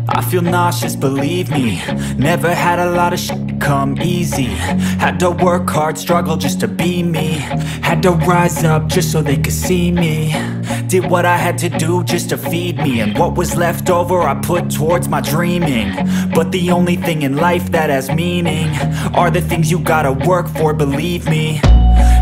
I feel nauseous, believe me. Never had a lot of shit come easy. Had to work hard, struggle just to be me. Had to rise up just so they could see me. Did what I had to do just to feed me. And what was left over I put towards my dreaming. But the only thing in life that has meaning are the things you gotta work for, believe me.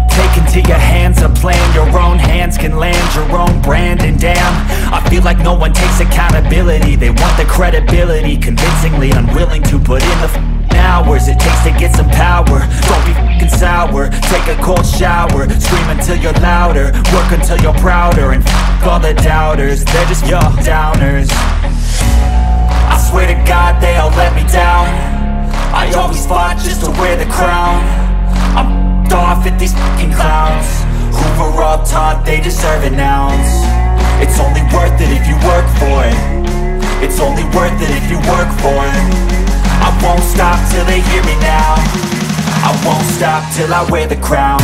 Take into your hands a plan. Your own hands can land your own brand. And damn, I feel like no one takes accountability. They want the credibility, convincingly unwilling to put in the hours it takes to get some power. Don't be f***ing sour. Take a cold shower. Scream until you're louder. Work until you're prouder. And f*** all the doubters, they're just your downers. I swear to God they all let me down. I always fought just to wear the crown. I'm off at these fucking clowns who were all taught they deserve an ounce. It's only worth it if you work for it. It's only worth it if you work for it. I won't stop till they hear me now. I won't stop till I wear the crown.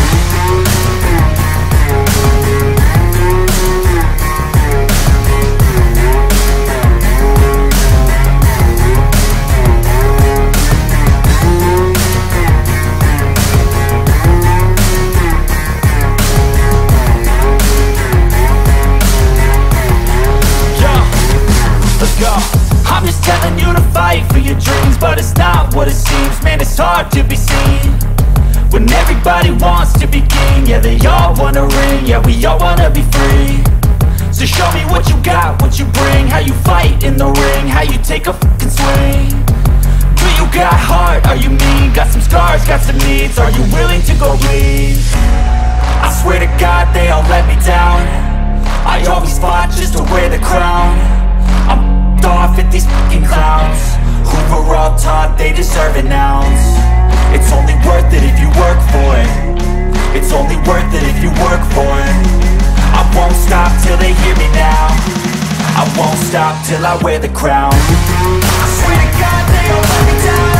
I'm just telling you to fight for your dreams, but it's not what it seems. Man, it's hard to be seen when everybody wants to be king. Yeah, they all wanna ring, yeah, we all wanna be free. So show me what you got, what you bring, how you fight in the ring, how you take a fucking swing. Do you got heart, are you mean? Got some scars, got some needs, are you willing to go bleed? I swear to God they all let me down. I always fought just to wear the crown. I'm off at these fucking clowns who were all taught they deserve an ounce. It's only worth it if you work for it. It's only worth it if you work for it. I won't stop till they hear me now. I won't stop till I wear the crown. I swear to God they all let me down.